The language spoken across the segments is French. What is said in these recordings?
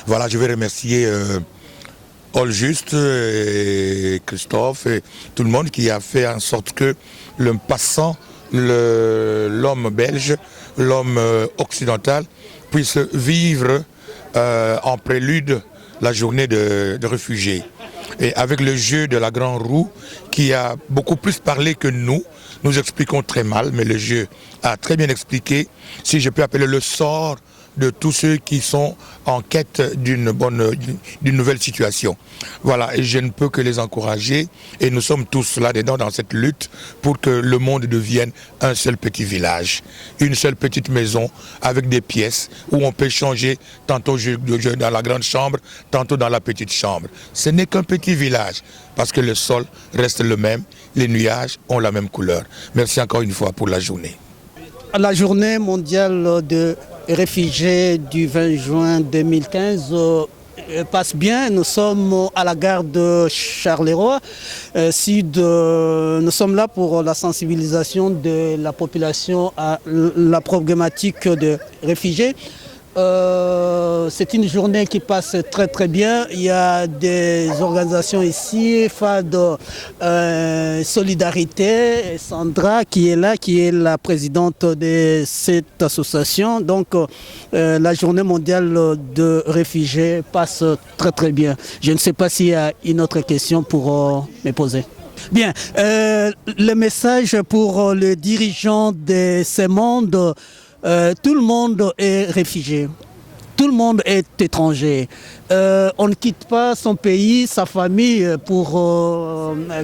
Voilà, je vais remercier Juste et Christophe et tout le monde qui a fait en sorte que le passant, l'homme belge, l'homme occidental puisse vivre en prélude la journée de réfugiés. Et avec le jeu de la grande roue qui a beaucoup plus parlé que nous expliquons très mal, mais le jeu a très bien expliqué, si je peux appeler le sort de tous ceux qui sont en quête d'une nouvelle situation. Voilà, et je ne peux que les encourager, et nous sommes tous là-dedans dans cette lutte pour que le monde devienne un seul petit village, une seule petite maison avec des pièces où on peut changer tantôt dans la grande chambre, tantôt dans la petite chambre. Ce n'est qu'un petit village, parce que le sol reste le même, les nuages ont la même couleur. Merci encore une fois pour la journée. La journée mondiale de réfugiés du 20 juin 2015 passe bien. Nous sommes à la gare de Charleroi Sud. Nous sommes là pour la sensibilisation de la population à la problématique des réfugiés. C'est une journée qui passe très très bien. Il y a des organisations ici, FAD Solidarité, Sandra qui est là, qui est la présidente de cette association. Donc la journée mondiale de réfugiés passe très très bien. Je ne sais pas s'il y a une autre question pour me poser. Bien, le message pour les dirigeants de ce monde. Tout le monde est réfugié, tout le monde est étranger. On ne quitte pas son pays, sa famille pour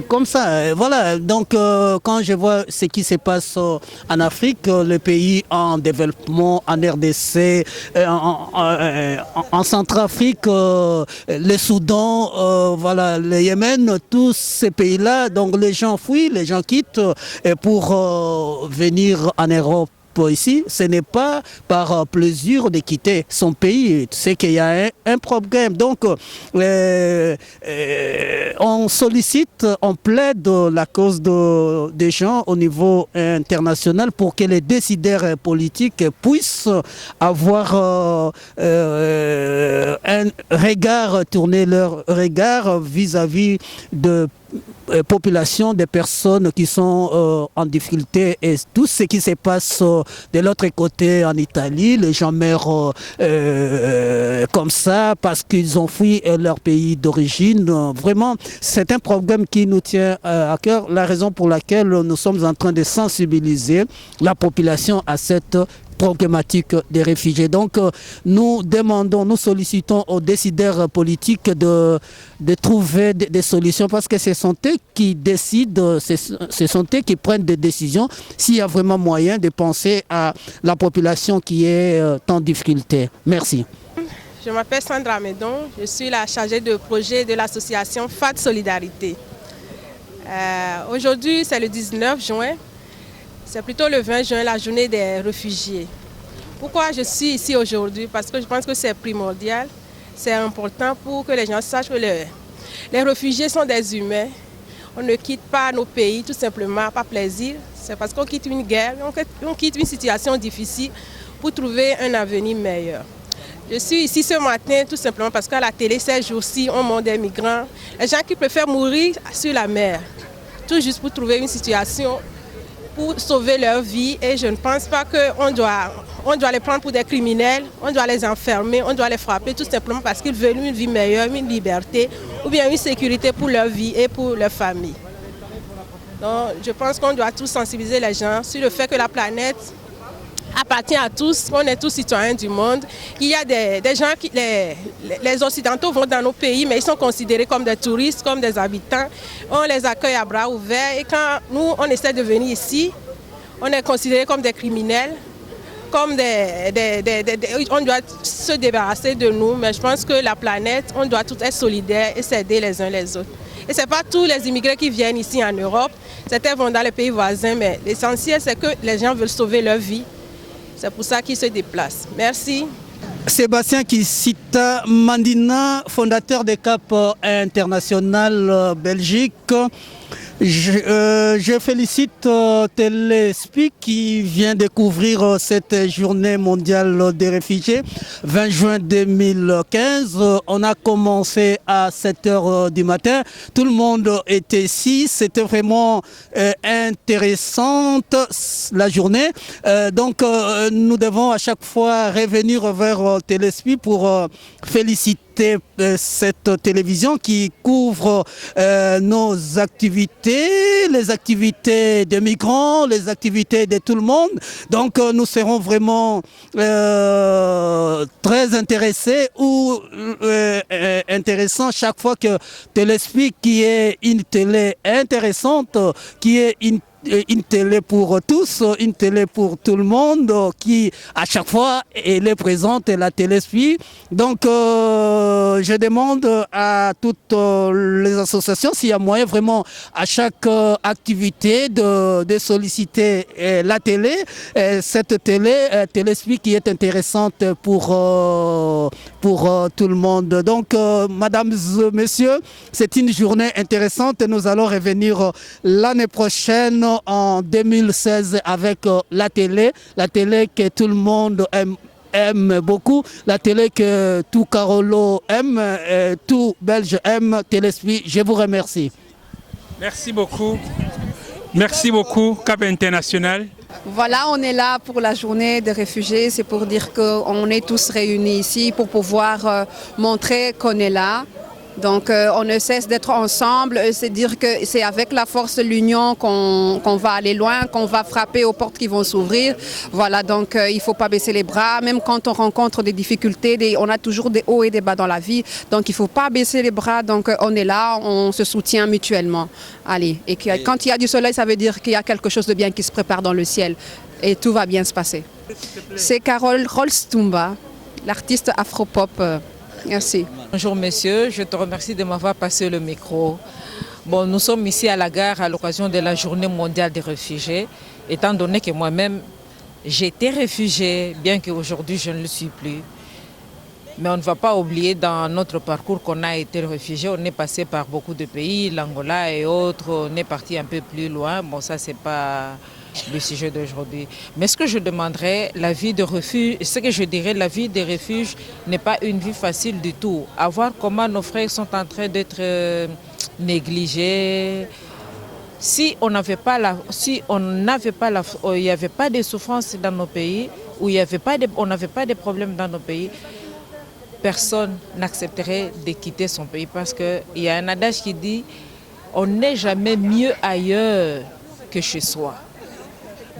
comme ça. Voilà. Donc quand je vois ce qui se passe en Afrique, les pays en développement, en RDC, en Centrafrique, le Soudan, voilà, le Yémen, tous ces pays-là, donc les gens fuient, les gens quittent pour venir en Europe. Ici, ce n'est pas par plaisir de quitter son pays, c'est qu'il y a un problème. Donc, on sollicite, on plaide la cause des gens au niveau international pour que les décideurs politiques puissent avoir un regard, tourner leur regard vis-à-vis de population, des personnes qui sont en difficulté, et tout ce qui se passe de l'autre côté en Italie, les gens meurent comme ça parce qu'ils ont fui leur pays d'origine. Vraiment, c'est un problème qui nous tient à cœur, la raison pour laquelle nous sommes en train de sensibiliser la population à cette problématique des réfugiés. Donc nous demandons, nous sollicitons aux décideurs politiques de trouver des solutions, parce que ce sont eux qui décident, ce sont eux qui prennent des décisions s'il y a vraiment moyen de penser à la population qui est en difficulté. Merci. Je m'appelle Sandra Médon, je suis la chargée de projet de l'association FAD Solidarité. Aujourd'hui, c'est le 19 juin. C'est plutôt le 20 juin, la journée des réfugiés. Pourquoi je suis ici aujourd'hui? Parce que je pense que c'est primordial, c'est important pour que les gens sachent que les réfugiés sont des humains. On ne quitte pas nos pays tout simplement par plaisir. C'est parce qu'on quitte une guerre, on quitte une situation difficile pour trouver un avenir meilleur. Je suis ici ce matin tout simplement parce qu'à la télé, ces jours-ci, on montre des migrants, les gens qui préfèrent mourir sur la mer, tout juste pour trouver une situation, pour sauver leur vie. Et je ne pense pas qu'on doit les prendre pour des criminels, on doit les enfermer, on doit les frapper tout simplement parce qu'ils veulent une vie meilleure, une liberté ou bien une sécurité pour leur vie et pour leur famille. Donc je pense qu'on doit tous sensibiliser les gens sur le fait que la planète appartient à tous, on est tous citoyens du monde. Il y a des gens qui, les Occidentaux vont dans nos pays, mais ils sont considérés comme des touristes, comme des habitants. On les accueille à bras ouverts et quand nous, on essaie de venir ici, on est considérés comme des criminels, comme on doit se débarrasser de nous, mais je pense que la planète, on doit tous être solidaires et s'aider les uns les autres. Et ce n'est pas tous les immigrés qui viennent ici en Europe, certains vont dans les pays voisins, mais l'essentiel c'est que les gens veulent sauver leur vie. C'est pour ça qu'ils se déplacent. Merci. Sébastien Kisita Mandina, fondateur de CAP International Belgique. Je félicite Telespeak qui vient découvrir cette journée mondiale des réfugiés. 20 juin 2015, on a commencé à 7 h du matin. Tout le monde était ici. C'était vraiment intéressante la journée. Donc nous devons à chaque fois revenir vers Telespeak pour féliciter cette télévision qui couvre nos activités, les activités des migrants, les activités de tout le monde. Donc nous serons vraiment très intéressés ou intéressants chaque fois que Telespeak, qui est une télé intéressante, qui est une télé pour tous, une télé pour tout le monde, qui à chaque fois elle est présente, la Telespeak. Donc je demande à toutes les associations s'il y a moyen vraiment à chaque activité de solliciter la télé, cette télé, Telespeak qui est intéressante pour tout le monde. Donc mesdames et messieurs, c'est une journée intéressante et nous allons revenir l'année prochaine en 2016 avec la télé que tout le monde aime beaucoup, la télé que tout Carolo aime, tout Belge aime, Telespeak. Je vous remercie. Merci beaucoup. Merci beaucoup, Cap International. Voilà, on est là pour la journée des réfugiés. C'est pour dire qu'on est tous réunis ici pour pouvoir montrer qu'on est là. Donc on ne cesse d'être ensemble, c'est dire que c'est avec la force de l'union qu'on va aller loin, qu'on va frapper aux portes qui vont s'ouvrir. Voilà, donc il ne faut pas baisser les bras, même quand on rencontre des difficultés, on a toujours des hauts et des bas dans la vie, donc il ne faut pas baisser les bras, donc on est là, on se soutient mutuellement. Allez, et quand il y a du soleil, ça veut dire qu'il y a quelque chose de bien qui se prépare dans le ciel et tout va bien se passer. C'est Carole Rolstumba, l'artiste afropop. Merci. Bonjour messieurs, je te remercie de m'avoir passé le micro. Bon, nous sommes ici à la gare à l'occasion de la journée mondiale des réfugiés, étant donné que moi-même j'étais réfugiée, bien qu'aujourd'hui je ne le suis plus. Mais on ne va pas oublier dans notre parcours qu'on a été réfugié, on est passé par beaucoup de pays, l'Angola et autres, on est parti un peu plus loin. Bon, ça c'est pas le sujet d'aujourd'hui. Mais ce que je demanderais, la vie de refuge, ce que je dirais, la vie des refuges n'est pas une vie facile du tout. À voir comment nos frères sont en train d'être négligés. Si on n'avait pas il n'y avait pas de souffrance dans nos pays, ou on n'avait pas de problèmes dans nos pays, personne n'accepterait de quitter son pays parce qu'il y a un adage qui dit on n'est jamais mieux ailleurs que chez soi.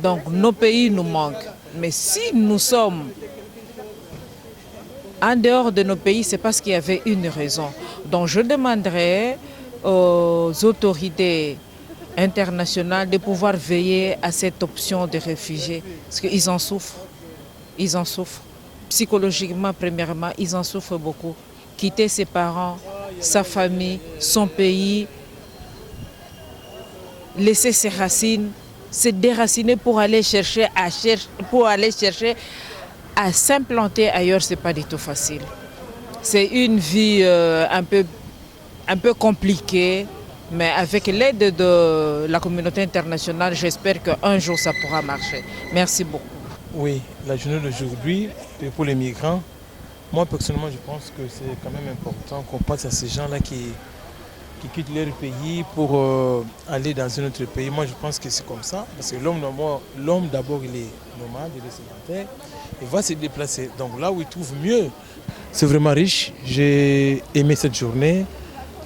Donc nos pays nous manquent. Mais si nous sommes en dehors de nos pays, c'est parce qu'il y avait une raison. Donc je demanderais aux autorités internationales de pouvoir veiller à cette option de réfugiés. Parce qu'ils en souffrent. Ils en souffrent. Psychologiquement, premièrement, ils en souffrent beaucoup. Quitter ses parents, sa famille, son pays, laisser ses racines, se déraciner pour aller chercher à s'implanter ailleurs, ce n'est pas du tout facile. C'est une vie un peu compliquée, mais avec l'aide de la communauté internationale, j'espère qu'un jour ça pourra marcher. Merci beaucoup. Oui, la journée d'aujourd'hui, pour les migrants, moi personnellement je pense que c'est quand même important qu'on pense à ces gens-là qui quittent leur pays pour aller dans un autre pays. Moi je pense que c'est comme ça, parce que l'homme d'abord il est nomade, il est sédentaire, il va se déplacer. Donc là où il trouve mieux, c'est vraiment riche. J'ai aimé cette journée.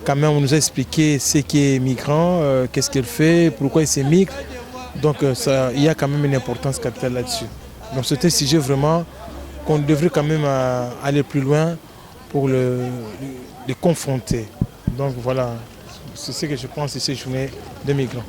Quand même on nous a expliqué ce qui est migrant, qu'est-ce qu'il fait, pourquoi il s'émigre. Donc il y a quand même une importance capitale là-dessus. Donc c'est un sujet vraiment qu'on devrait quand même aller plus loin pour les confronter. Donc voilà, c'est ce que je pense de ces journées de migrants.